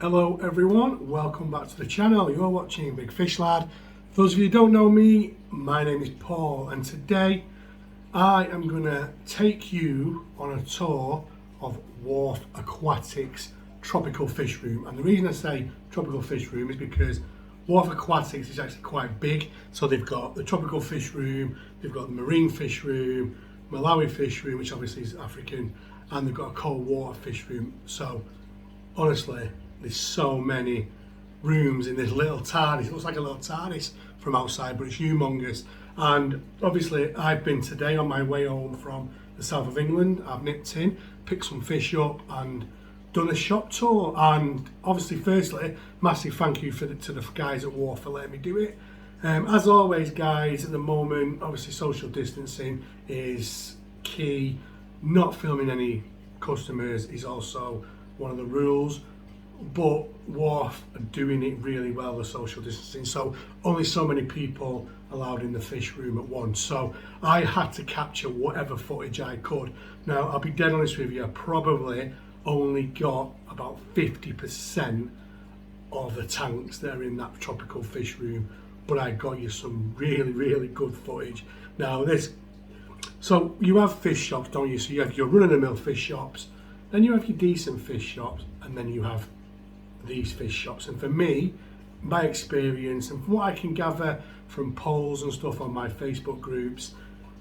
Hello everyone, welcome back to the channel. You're watching Big Fish Lad. For those of you who don't know me, my name is Paul, and today I am going to take you on a tour of Wharf Aquatics Tropical Fish Room. And the reason I say Tropical Fish Room is because Wharf Aquatics is actually quite big. So they've got the Tropical Fish Room, they've got the Marine Fish Room, Malawi Fish Room, which obviously is African, and they've got a cold water fish room. So honestly, there's so many rooms in this little TARDIS. It looks like a little TARDIS from outside, but it's humongous. And obviously I've been today on my way home from the south of England. I've nipped in, picked some fish up and done a shop tour. And obviously, firstly, massive thank you to the guys at Wharf for letting me do it. As always, guys, at the moment, obviously social distancing is key. Not filming any customers is also one of the rules. But Wharf are doing it really well, the social distancing, so only so many people allowed in the fish room at once, so I had to capture whatever footage I could. Now I'll be dead honest with you, I probably only got about 50% of the tanks that are in that tropical fish room, but I got you some really good footage. Now so you have fish shops, don't you? So you have your run-of-the-mill fish shops, then you have your decent fish shops, and then you have these fish shops. And for me, my experience and from what I can gather from polls and stuff on my Facebook groups,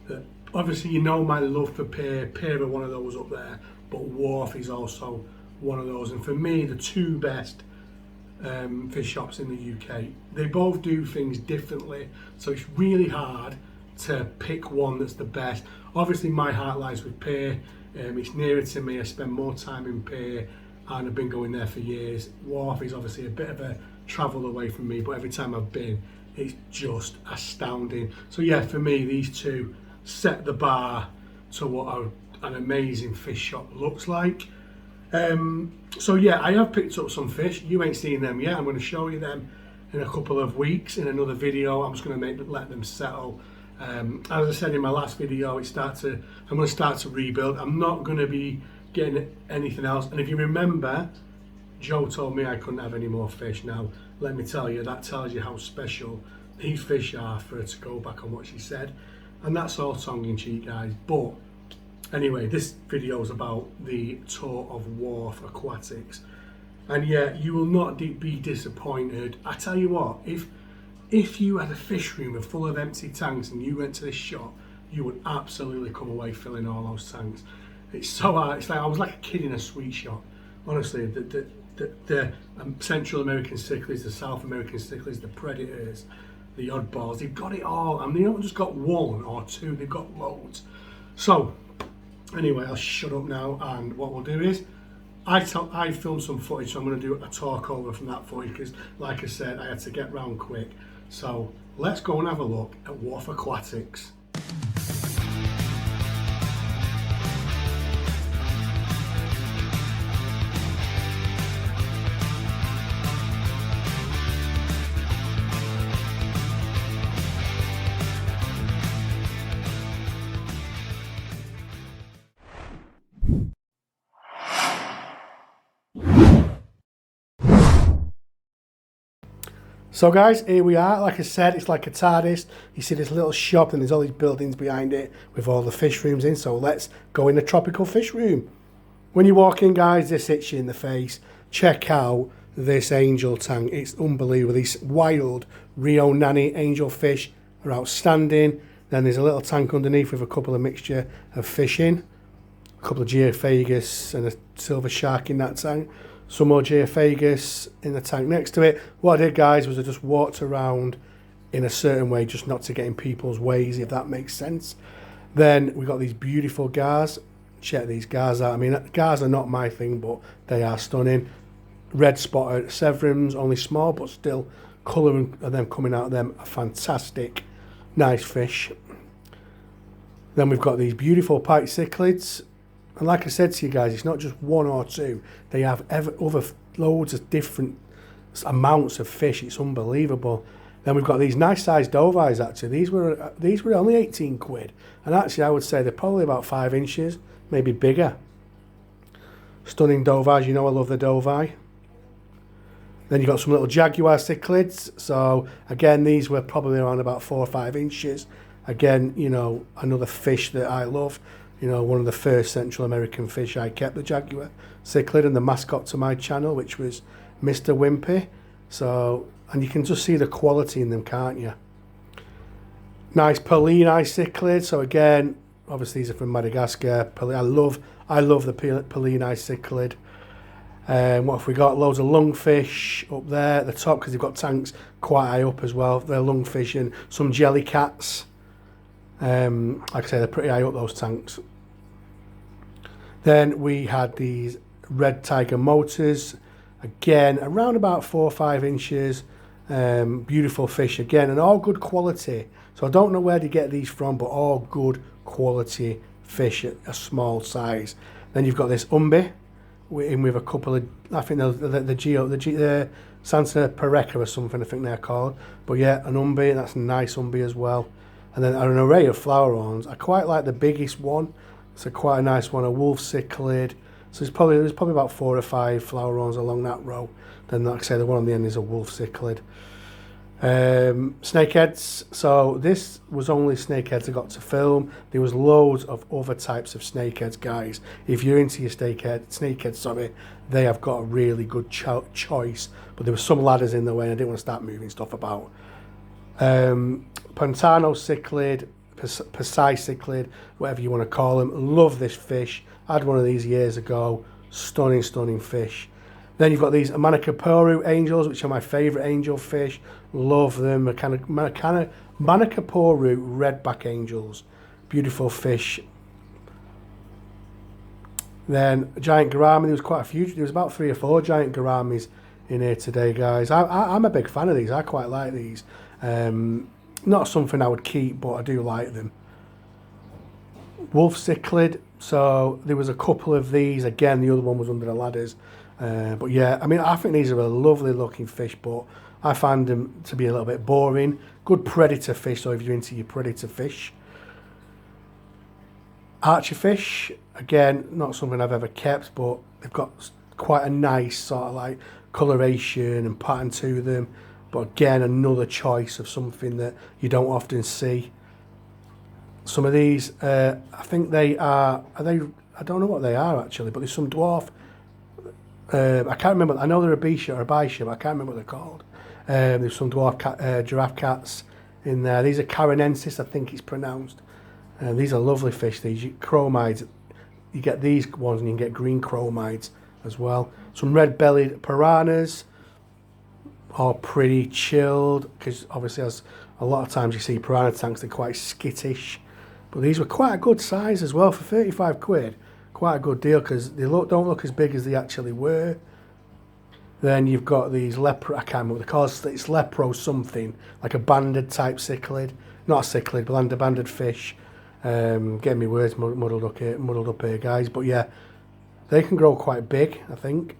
that obviously you know my love for Pier are one of those up there, but Wharf is also one of those. And for me, the two best fish shops in the UK, they both do things differently, so it's really hard to pick one that's the best. Obviously my heart lies with Pier. It's nearer to me, I spend more time in Pier and I've been going there for years. Wharf is obviously a bit of a travel away from me, but every time I've been, it's just astounding. So yeah, for me, these two set the bar to what an amazing fish shop looks like. So yeah, I have picked up some fish. You ain't seen them yet. I'm going to show you them in a couple of weeks in another video. I'm just going to let them settle. As I said in my last video, I'm going to start to rebuild. I'm not going to be getting anything else. And if you remember, Joe told me I couldn't have any more fish. Now, let me tell you, that tells you how special these fish are for her to go back on what she said. And that's all tongue in cheek, guys. But anyway, this video is about the tour of Wharf Aquatics. And yeah, you will not be disappointed. I tell you what, if you had a fish room full of empty tanks and you went to this shop, you would absolutely come away filling all those tanks. It's so hard. It's like I was like a kid in a sweet shop. Honestly, the Central American cichlids, the South American cichlids, the predators, the oddballs, they've got it all. And they don't just got one or two, they've got loads. So anyway, I'll shut up now, and what we'll do is I filmed some footage, so I'm going to do a talk over from that footage because, like I said, I had to get round quick. So let's go and have a look at Wharf Aquatics. So guys, here we are. Like I said, it's like a TARDIS. You see this little shop and there's all these buildings behind it with all the fish rooms in. So let's go in the tropical fish room. When you walk in, guys, this hits you in the face. Check out this angel tank. It's unbelievable. These wild Rio Nani angel fish are outstanding. Then there's a little tank underneath with a couple of mixture of fish in. A couple of geophagus and a silver shark in that tank. Some more geophagus in the tank next to it. What I did, guys, was I just walked around in a certain way, just not to get in people's ways, if that makes sense. Then we got these beautiful gars. Check these gars out. I mean, gars are not my thing, but they are stunning. Red spotted Severums, only small, but still colour of them coming out of them are fantastic. Nice fish. Then we've got these beautiful pike cichlids. And like I said to you guys, it's not just one or two. They have other loads of different amounts of fish. It's unbelievable. Then we've got these nice sized dovies. Actually, these were only 18 quid, and actually I would say they're probably about 5 inches, maybe bigger. Stunning dovies. You know I love the dovie. Then you've got some little Jaguar cichlids. So again, these were probably around about 4 or 5 inches. Again, you know, another fish that I love. You know, one of the first Central American fish I kept, the Jaguar cichlid, and the mascot to my channel, which was Mr. Wimpy. So, and you can just see the quality in them, can't you? Nice Peline cichlid. So again, obviously these are from Madagascar. I love the Peline cichlid. What have we got? Loads of lungfish up there at the top, because they've got tanks quite high up as well. They're lungfish, and some jelly cats. Like I say, they're pretty high up, those tanks. Then we had these red tiger motors, again around about 4 or 5 inches. Beautiful fish again, and all good quality. So I don't know where to get these from, but all good quality fish at a small size. Then you've got this umbi with a couple of, I think the Santa Pareca or something, I think they're called. But yeah, an umbi, that's a nice umbi as well. And then an array of flower horns. I quite like the biggest one. It's quite a nice one, a wolf cichlid. So there's probably about 4 or 5 flower horns along that row. Then, like I say, the one on the end is a wolf cichlid. Snakeheads. So this was only snakeheads I got to film. There was loads of other types of snakeheads, guys. If you're into your snakeheads, sorry, they have got a really good choice. But there were some ladders in the way, and I didn't want to start moving stuff about. Pantano cichlid, Pasai cichlid, whatever you want to call them. Love this fish. I had one of these years ago. Stunning fish. Then you've got these Manakaporu angels, which are my favourite angel fish. Love them. Manakaporu redback angels. Beautiful fish. Then giant gourami. There was quite a few. There was about 3 or 4 giant gouramis in here today, guys. I'm a big fan of these. I quite like these. Not something I would keep, but I do like them. Wolf cichlid. So there was a couple of these. Again, the other one was under the ladders. But yeah, I mean, I think these are a lovely looking fish, but I find them to be a little bit boring. Good predator fish, so if you're into your predator fish. Archer fish, again, not something I've ever kept, but they've got quite a nice sort of like coloration and pattern to them. But again, another choice of something that you don't often see. Some of these, I think they are they? I don't know what they are actually, but there's some dwarf. I can't remember. I know they're a bisha or a bisha, but I can't remember what they're called. There's some dwarf giraffe cats in there. These are Carinensis, I think it's pronounced. These are lovely fish. These chromides. You get these ones, and you can get green chromides as well. Some red-bellied piranhas. All pretty chilled, because obviously, as a lot of times you see piranha tanks, they're quite skittish. But these were quite a good size as well for 35 quid. Quite a good deal, because they don't look as big as they actually were. Then you've got these lepro, I can't remember what they're called, it's lepro something, like a banded type cichlid. Not a cichlid, but a banded fish. Getting me words muddled up here, guys. But yeah, they can grow quite big, I think.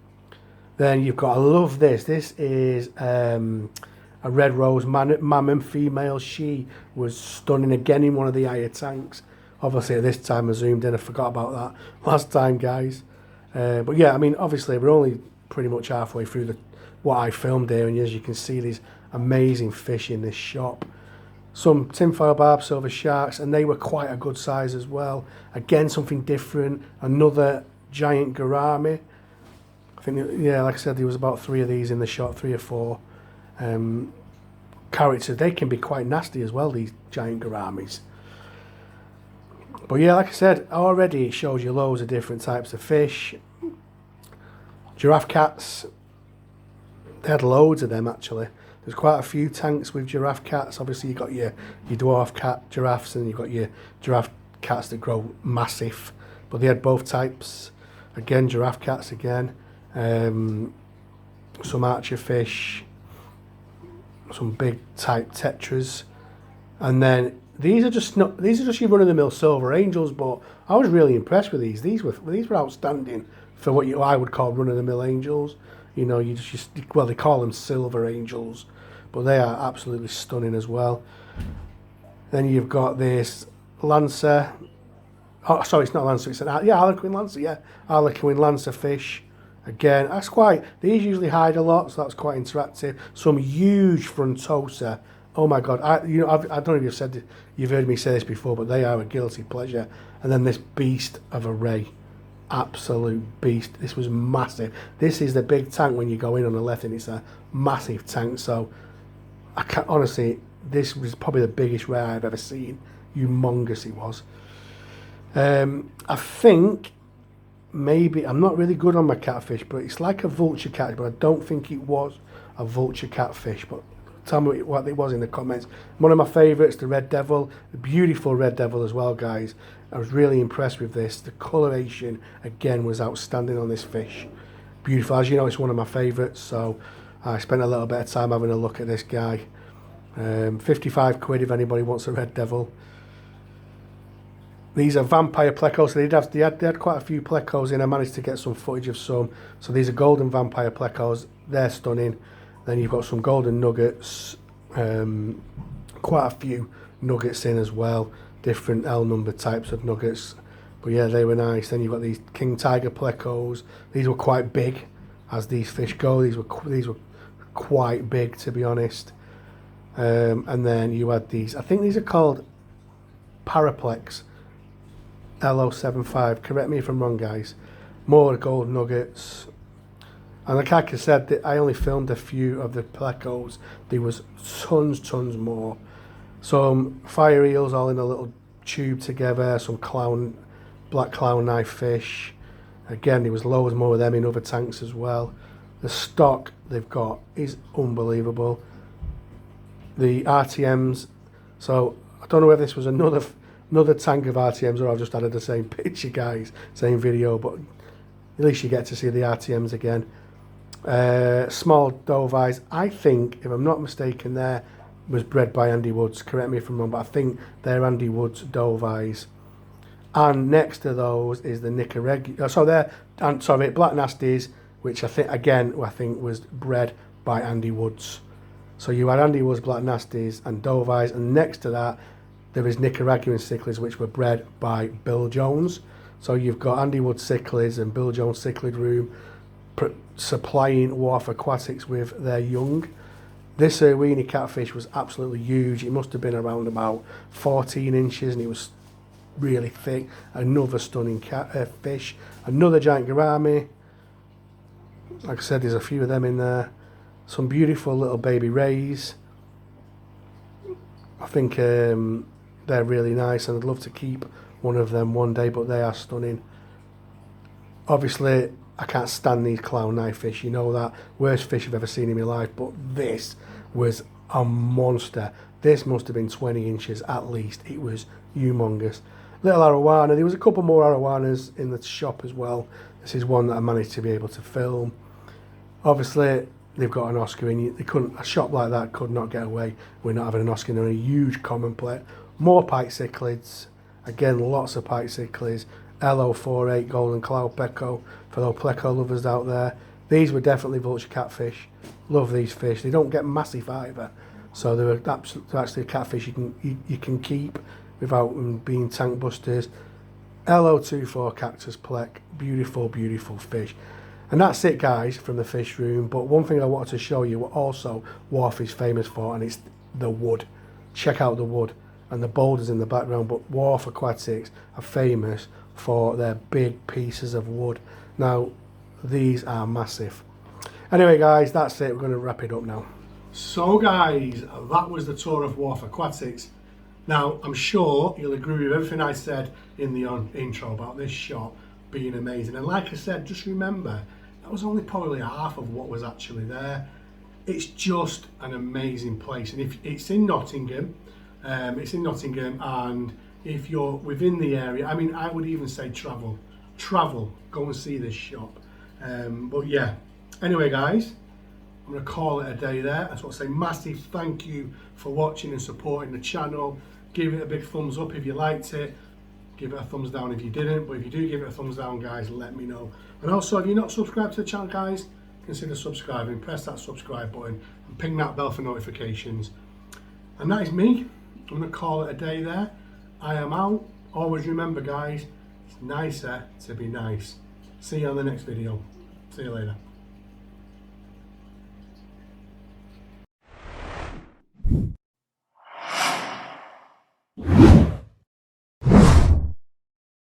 Then you've got, I love this. This is a red rose mammon female. She was stunning again in one of the higher tanks. Obviously at this time I zoomed in, I forgot about that last time, guys. But yeah, I mean, obviously we're only pretty much halfway through what I filmed here, and as you can see, these amazing fish in this shop. Some tinfoil barb silver sharks, and they were quite a good size as well. Again, something different. Another giant gourami. I think, yeah, like I said, there was about 3 of these in the shop, 3 or 4. Characters, they can be quite nasty as well, these giant gouramis. But yeah, like I said, already it shows you loads of different types of fish. Giraffe cats, they had loads of them actually. There's quite a few tanks with giraffe cats. Obviously you've got your dwarf cat giraffes, and you've got your giraffe cats that grow massive. But they had both types. Again, giraffe cats again. Some archer fish. Some big type tetras. And then these are just your run-of-the-mill silver angels, but I was really impressed with these. These were outstanding for what I would call run-of-the-mill angels. You know, well, they call them silver angels, but they are absolutely stunning as well. Then you've got this lancer. Oh, sorry, it's not lancer. It's an harlequin lancer. Yeah, harlequin lancer fish. Again, that's quite, these usually hide a lot, so that's quite interactive. Some huge frontosa. Oh my God, I don't know if you've heard me say this before, but they are a guilty pleasure. And then this beast of a ray, absolute beast. This was massive. This is the big tank when you go in on the left, and it's a massive tank. So I can't, honestly, this was probably the biggest ray I've ever seen. Humongous it was. I think maybe, I'm not really good on my catfish, but it's like a vulture catfish, but I don't think it was a vulture catfish. But tell me what it was in the comments. One of my favourites, the red devil, the beautiful red devil as well, guys. I was really impressed with this. The coloration again was outstanding on this fish. Beautiful. As you know, it's one of my favourites, so I spent a little bit of time having a look at this guy. 55 quid if anybody wants a red devil. These are vampire plecos. So they had quite a few plecos in. I managed to get some footage of some. So these are golden vampire plecos. They're stunning. Then you've got some golden nuggets. Quite a few nuggets in as well. Different L number types of nuggets. But yeah, they were nice. Then you've got these king tiger plecos. These were quite big, as these fish go. These were quite big, to be honest. And then you had these. I think these are called Paraplex. LO75, correct me if I'm wrong, guys. More gold nuggets. And like I said, I only filmed a few of the plecos. There was tons more. Some fire eels all in a little tube together. Some black clown knife fish. Again, there was loads more of them in other tanks as well. The stock they've got is unbelievable. The RTMs. So I don't know whether this was another tank of RTMs or I've just added the same picture, guys, same video, but at least you get to see the RTMs again. Small dove eyes. I think, if I'm not mistaken, there was bred by Andy Woods. Correct me if I'm wrong, but I think they're Andy Woods dove eyes. And next to those is the Nicaragua. So they're, Black Nasties, which I think was bred by Andy Woods. So you had Andy Woods Black Nasties and dove eyes, and next to that there is Nicaraguan cichlids, which were bred by Bill Jones. So you've got Andy Wood cichlids and Bill Jones Cichlid Room supplying Wharf Aquatics with their young. This Arowana catfish was absolutely huge. It must have been around about 14 inches, and it was really thick. Another stunning fish. Another giant gourami. Like I said, there's a few of them in there. Some beautiful little baby rays. I think they're really nice, and I'd love to keep one of them one day, but they are stunning. Obviously, I can't stand these clown knife fish, you know that. Worst fish I've ever seen in my life, but this was a monster. This must have been 20 inches at least. It was humongous. Little Arowana. There was a couple more Arowanas in the shop as well. This is one that I managed to be able to film. Obviously, they've got an Oscar in. A shop like that could not get away with not having an Oscar. They're a huge common plate. More pike cichlids. Again, lots of pike cichlids. LO48 golden cloud pleco for those pleco lovers out there. These were definitely vulture catfish. Love these fish. They don't get massive either, so they're actually a catfish you can keep without them being tank busters. LO24 cactus plec, beautiful fish. And that's it, guys, from the fish room. But one thing I wanted to show you what also Wharf is famous for, and it's the wood. Check out the wood and the boulders in the background. But Wharf Aquatics are famous for their big pieces of wood. Now, these are massive. Anyway, guys, that's it. We're going to wrap it up now. So, guys, that was the tour of Wharf Aquatics. Now, I'm sure you'll agree with everything I said in the intro about this shop being amazing. And like I said, just remember, that was only probably half of what was actually there. It's just an amazing place. And if it's in Nottingham, and if you're within the area, I mean, I would even say travel, go and see this shop. But yeah, anyway, guys, I'm going to call it a day there. I just want to say massive thank you for watching and supporting the channel. Give it a big thumbs up if you liked it. Give it a thumbs down if you didn't. But if you do give it a thumbs down, guys, let me know. And also, if you're not subscribed to the channel, guys, consider subscribing. Press that subscribe button and ping that bell for notifications. And that is me. I'm going to call it a day there. I am out. Always remember, guys, it's nicer to be nice. See you on the next video. See you later.